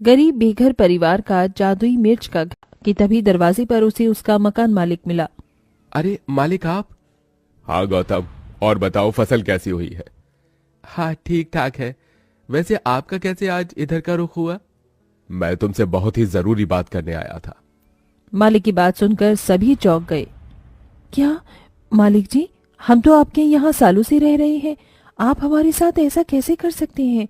गरीब बेघर परिवार का जादुई मिर्च का कि तभी दरवाजे पर उसे उसका मकान मालिक मिला। अरे मालिक आप? हाँ गौतम, और बताओ फसल कैसी हुई है? हाँ ठीक ठाक है। वैसे आपका कैसे आज इधर का रुख हुआ? मैं तुमसे बहुत ही जरूरी बात करने आया था। मालिक की बात सुनकर सभी चौंक गए। क्या मालिक जी, हम तो आपके यहाँ सालों से रह रहे हैं, आप हमारे साथ ऐसा कैसे कर सकते हैं?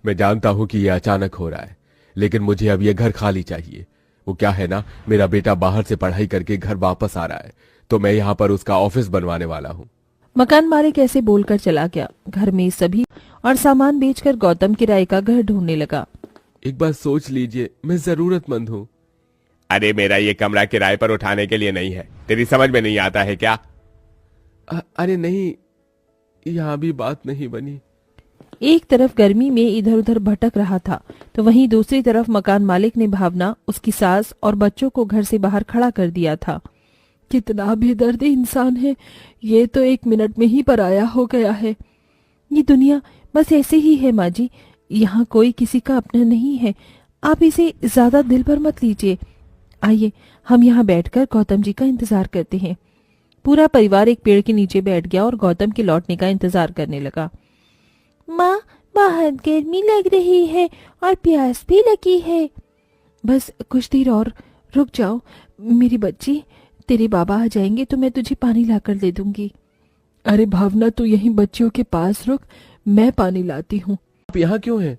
मैं जानता हूं कि यह अचानक हो रहा है, लेकिन मुझे अब यह घर खाली चाहिए। वो क्या है ना, मेरा बेटा बाहर से पढ़ाई करके घर वापस आ रहा है, तो मैं यहाँ पर उसका ऑफिस बनवाने वाला हूँ। मकान मालिक ऐसे बोलकर चला गया। घर में सभी और सामान बेचकर गौतम किराए का घर ढूंढने लगा। एक बार सोच लीजिए, मैं जरूरतमंद हूँ। अरे मेरा ये कमरा किराए पर उठाने के लिए नहीं है, तेरी समझ में नहीं आता है क्या? अरे नहीं, यहाँ भी बात नहीं बनी। एक तरफ गर्मी में इधर उधर भटक रहा था, तो वहीं दूसरी तरफ मकान मालिक ने भावना, उसकी सास और बच्चों को घर से बाहर खड़ा कर दिया था। कितना बेदर्द इंसान है, ये तो 1 मिनट में ही पराया हो गया है। ये दुनिया बस ऐसे ही है माँ जी, यहाँ कोई किसी का अपना नहीं है। आप इसे ज्यादा दिल पर मत लीजिए। आइए हम यहाँ बैठकर गौतम जी का इंतजार करते हैं। पूरा परिवार एक पेड़ के नीचे बैठ गया और गौतम के लौटने का इंतजार करने लगा। माँ, बाहर गर्मी लग रही है और प्यास भी लगी है। बस कुछ देर और रुक जाओ मेरी बच्ची, तेरे बाबा आ जाएंगे तो मैं तुझे पानी लाकर दे दूंगी। अरे भावना, तू यहीं बच्चियों के पास रुक, मैं पानी लाती हूँ। आप यहाँ क्यों हैं?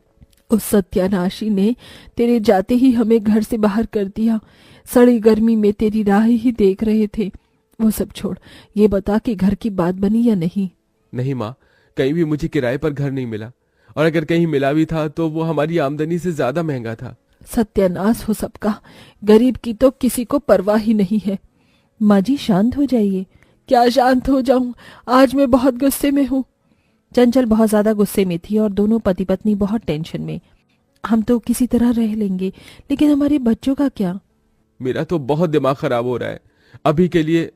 उस सत्यानाशी ने तेरे जाते ही हमें घर से बाहर कर दिया। सड़ी गर्मी में तेरी राह ही देख रहे थे। वो सब छोड़, ये बता कि घर की बात बनी या नहीं? नहीं माँ, कहीं भी मुझे किराए पर घर नहीं मिला, और अगर कहीं मिला भी था तो वो हमारी आमदनी से ज्यादा महंगा था। सत्यानाश हो सबका, गरीब की तो किसी को परवाह ही नहीं है। माँ जी शांत हो जाइए। क्या शांत हो जाऊं, आज मैं बहुत गुस्से में हूँ। चंचल बहुत ज्यादा गुस्से में थी और दोनों पति पत्नी बहुत टेंशन में। हम तो किसी तरह रह लेंगे, लेकिन हमारे बच्चों का क्या? मेरा तो बहुत दिमाग खराब हो रहा है। अभी के लिए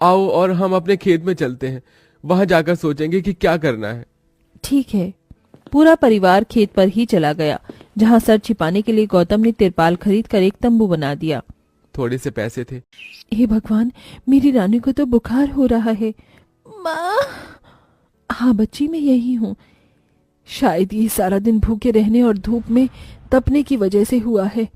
आओ और हम अपने खेत में चलते हैं, वहां जाकर सोचेंगे कि क्या करना है। ठीक है। पूरा परिवार खेत पर ही चला गया, जहाँ सर छिपाने के लिए गौतम ने तिरपाल खरीद कर एक तंबू बना दिया। थोड़े से पैसे थे। हे भगवान, मेरी रानी को तो बुखार हो रहा है। माँ। हाँ बच्ची, मैं यही हूँ। शायद ये सारा दिन भूखे रहने और धूप में तपने की वजह से हुआ है।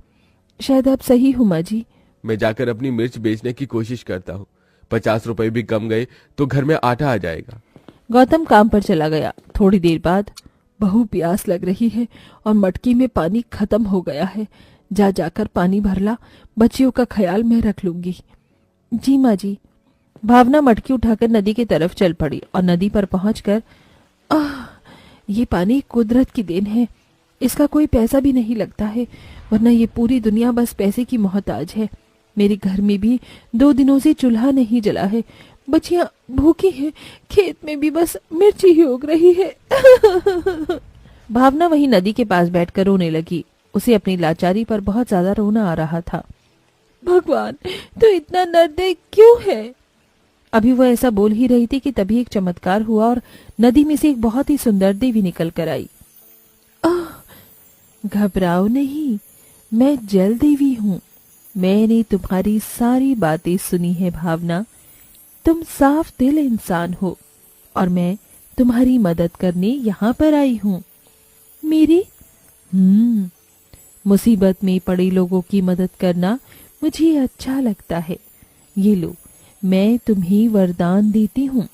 शायद आप सही हो माँ जी। मैं जाकर अपनी मिर्च बेचने की कोशिश करता हूँ। 50 रुपए भी कम गए तो घर में आटा आ जाएगा। गौतम काम पर चला गया। थोड़ी देर बाद, बहू प्यास लग रही है और मटकी में पानी खत्म हो गया है। जाकर पानी भर ला, बच्चियों का ख्याल मैं रख लूंगी। जी माँ जी। भावना मटकी उठाकर नदी की तरफ चल पड़ी और नदी पर पहुंचकर, ये पानी कुदरत की देन है, इसका कोई पैसा भी नहीं लगता है, वरना ये पूरी दुनिया बस पैसे की मोहताज है। मेरे घर में भी 2 दिनों से चूल्हा नहीं जला है, बच्चियां भूखी हैं, खेत में भी बस मिर्ची ही उग रही है। भावना वहीं नदी के पास बैठकर रोने लगी। उसे अपनी लाचारी पर बहुत ज्यादा रोना आ रहा था। भगवान, तो इतना निर्दयी क्यों है? अभी वो ऐसा बोल ही रही थी कि तभी एक चमत्कार हुआ और नदी में से एक बहुत ही सुंदर देवी निकल कर आई। घबराओ नहीं, मैं जल देवी हूँ। मैंने तुम्हारी सारी बातें सुनी है भावना। तुम साफ दिल इंसान हो और मैं तुम्हारी मदद करने यहाँ पर आई हूँ। मेरी मुसीबत में पड़े लोगों की मदद करना मुझे अच्छा लगता है। ये लो, मैं तुम्हें वरदान देती हूँ।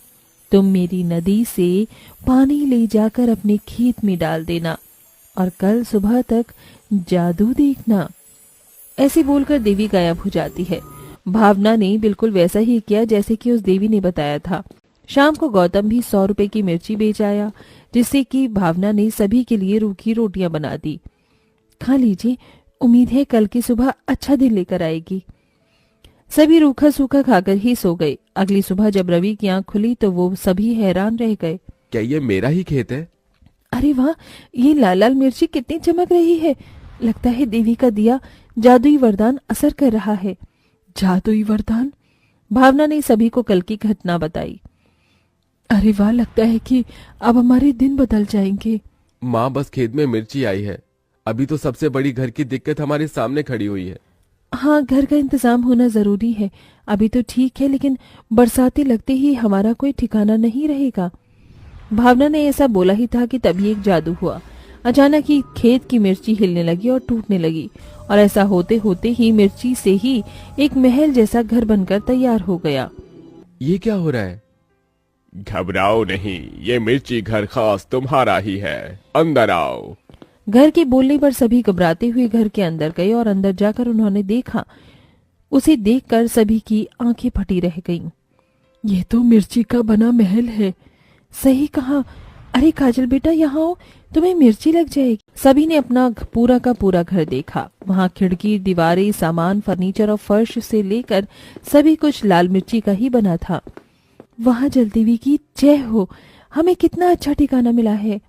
तुम मेरी नदी से पानी ले जाकर अपने खेत में डाल देना और कल सुबह तक जादू देखना। ऐसे बोलकर देवी गायब हो जाती है। भावना ने बिल्कुल वैसा ही किया जैसे कि उस देवी ने बताया था। शाम को गौतम भी 100 रुपए की मिर्ची बेच आया, जिससे कि भावना ने सभी के लिए रूखी रोटियां बना दी। खा लीजिए, उम्मीद है कल की सुबह अच्छा दिन लेकर आएगी। सभी रूखा सूखा खाकर ही सो गए। अगली सुबह जब रवि की आंख खुली तो वो सभी हैरान रह गए। क्या ये मेरा ही खेत है? अरे वाह, ये लाल लाल मिर्ची कितनी चमक रही है। लगता है देवी का दिया जादुई वरदान असर कर रहा है। जादुई वरदान? भावना ने सभी को कल की घटना बताई। अरे वाह, लगता है कि अब हमारे दिन बदल जाएंगे। माँ, बस खेत में मिर्ची आई है, अभी तो सबसे बड़ी घर की दिक्कत हमारे सामने खड़ी हुई है। हाँ, घर का इंतजाम होना जरूरी है। अभी तो ठीक है, लेकिन बरसाती लगते ही हमारा कोई ठिकाना नहीं रहेगा। भावना ने ऐसा बोला ही था कि तभी एक जादू हुआ। अचानक ही खेत की मिर्ची हिलने लगी और टूटने लगी, और ऐसा होते होते ही मिर्ची से ही एक महल जैसा घर बनकर तैयार हो गया। ये क्या हो रहा है? घबराओ नहीं, ये मिर्ची घर खास तुम्हारा ही है, अंदर आओ। घर के बोलने पर सभी घबराते हुए घर के अंदर गए और अंदर जाकर उन्होंने देखा। उसे देखकर सभी की आंखें फटी रह गईं। ये तो मिर्ची का बना महल है। सही कहा। अरे काजल बेटा, यहाँ आओ, तुम्हें मिर्ची लग जाएगी। सभी ने अपना पूरा का पूरा घर देखा। वहाँ खिड़की, दीवारें, सामान, फर्नीचर और फर्श से लेकर सभी कुछ लाल मिर्ची का ही बना था। वहाँ जलदेवी की जय हो, हमें कितना अच्छा ठिकाना मिला है।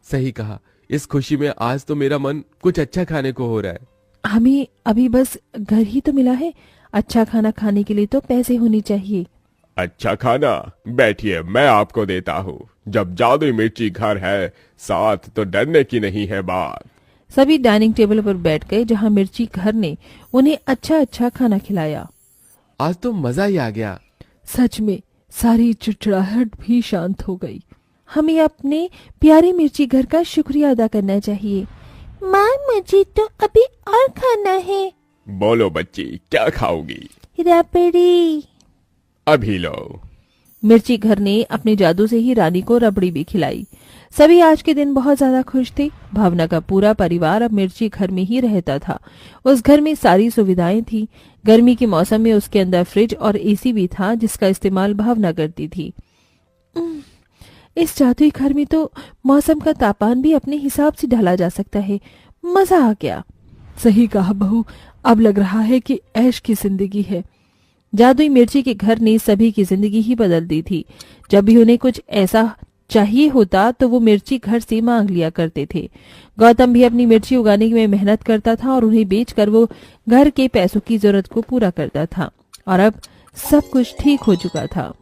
सही कहा। इस खुशी में आज तो मेरा मन कुछ अच्छा खाने को हो रहा है। हमें अभी बस घर ही तो मिला है। अच्छा खाना खाने के लिए तो पैसे होने चाहिए। अच्छा खाना? बैठिए, मैं आपको देता हूँ। जब जादुई मिर्ची घर है, साथ तो डरने की नहीं है बात। सभी डाइनिंग टेबल पर बैठ गए, जहाँ मिर्ची घर ने उन्हें अच्छा अच्छा खाना खिलाया। आज तो मजा ही आ गया। सच में सारी चिड़चिड़ाहट भी शांत हो गई। हमें अपने प्यारे मिर्ची घर का शुक्रिया अदा करना चाहिए। माँ, मुझे तो अभी और खाना है। बोलो बच्ची, क्या खाओगी? रबड़ी। अभी लो। मिर्ची घर ने अपने जादू से ही रानी को रबड़ी भी खिलाई। सभी आज के दिन बहुत ज्यादा खुश थे। भावना का पूरा परिवार अब मिर्ची घर में ही रहता था। उस घर में सारी सुविधाएं थी। गर्मी के मौसम में उसके अंदर फ्रिज और एसी भी था, जिसका इस्तेमाल भावना करती थी। इस जादुई घर में तो मौसम का तापमान भी अपने हिसाब से ढाला जा सकता है। मजा आ गया। सही कहा बहू, अब लग रहा है कि ऐश की जिंदगी है। जादुई मिर्ची के घर ने सभी की जिंदगी ही बदल दी थी। जब भी उन्हें कुछ ऐसा चाहिए होता तो वो मिर्ची घर से मांग लिया करते थे। गौतम भी अपनी मिर्ची उगाने में मेहनत करता था और उन्हें बेचकर वो घर के पैसों की जरूरत को पूरा करता था। और अब सब कुछ ठीक हो चुका था।